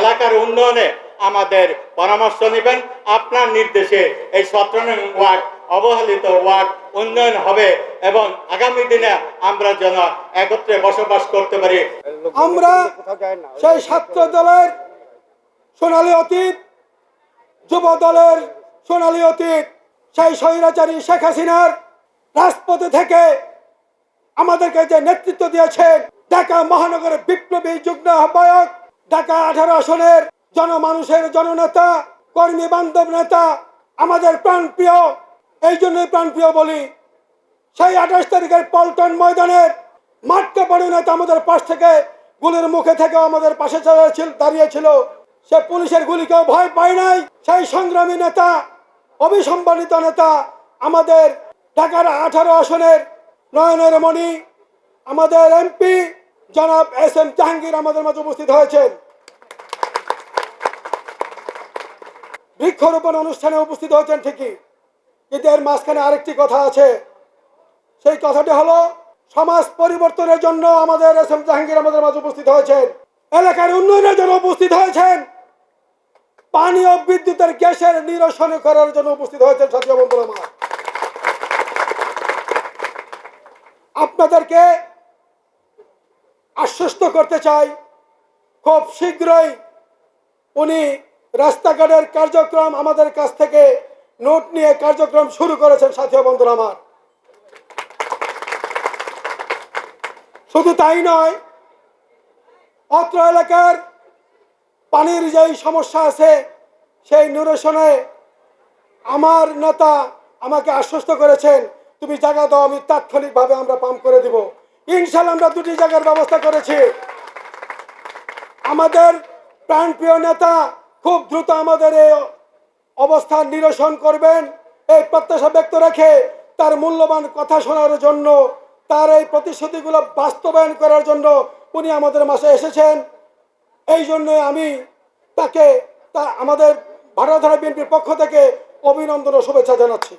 এলাকার উন্নয়নে আমাদের পরামর্শ নেবেন। আপনার নির্দেশে এই 17 নং ওয়ার্ড অবহেলিত ওয়ার্ড উন্নয়ন হবে এবং আগামী দিনে আমরা যেন একত্রে বসবাস করতে পারি। আমরা সেই ছাত্র দলের সোনালী অতীত, যুব দলের সোনালী অতীত, সেই স্বৈরাচারী শেখ হাসিনার রাজপথে থেকে আমাদেরকে যে নেতৃত্ব দিয়েছেন, ঢাকা মহানগরের বিপ্লবী যুগ্ম আহ্বায়ক, ঢাকা 18 আসনের জনমানুষের জননেতা, কর্মী বান্ধব নেতা, আমাদের প্রাণপ্রিয়। এই জন্যই প্রাণপ্রিয় বলি, সেই 28 তারিখের পল্টন ময়দানের মাঠকে বড় নেতা আমাদের পাশ থেকে গুলির মুখে থেকে আমাদের পাশে দাঁড়িয়েছিল। সে পুলিশের গুলিকেও ভয় পায় নাই। সেই সংগ্রামী নেতা, অবিসম্মানিত নেতা, আমাদের ঢাকার 18 আসনের নয়নের মণি, আমাদের এমপি জনাব SM জাহাঙ্গীর আমাদের মাঝে উপস্থিত হয়েছেন। বৃক্ষরোপণ অনুষ্ঠানে উপস্থিত হয়েছেন ঠিকই, কিন্তু এর মাঝখানে আরেকটি কথা আছে। সেই কথাটি হলো, সমাজ পরিবর্তনের জন্য আমাদের SM জাহাঙ্গীর আমাদের মাঝে উপস্থিত হয়েছেন, এলাকার উন্নয়নের জন্য উপস্থিত হয়েছেন, পানি ও বিদ্যুতের গ্যাসের নিরসন করার জন্য উপস্থিত হয়েছেন। সাথী বন্ধুরা আমার, আপনাদেরকে আশ্বস্ত করতে চাই, খুব শীঘ্রই উনি রাস্তাঘাটের কার্যক্রম আমাদের কাছ থেকে নোট নিয়ে কার্যক্রম শুরু করেছেন। সাথী বন্ধুরা আমার, শুধু তাই নয়, অত্র এলাকার পানির যেই সমস্যা আছে সেই নিরসনে আমার নেতা আমাকে আশ্বস্ত করেছেন, তুমি জায়গা দাও, আমি তাৎক্ষণিকভাবে আমরা পাম্প করে দিব। ইনশাআল্লাহ আমরা 2টি জায়গার ব্যবস্থা করেছি। আমাদের প্রাণপ্রিয় নেতা খুব দ্রুত আমাদের এই অবস্থান নিরসন করবেন, এই প্রত্যাশা ব্যক্ত রেখে তার মূল্যবান কথা শোনার জন্য, তার এই প্রতিশ্রুতিগুলো বাস্তবায়ন করার জন্য উনি আমাদের মাঝে এসেছেন। এই জন্য আমি তাকে আমাদের ভাড়াধারা বিএনপির পক্ষ থেকে অভিনন্দন ও শুভেচ্ছা জানাচ্ছি।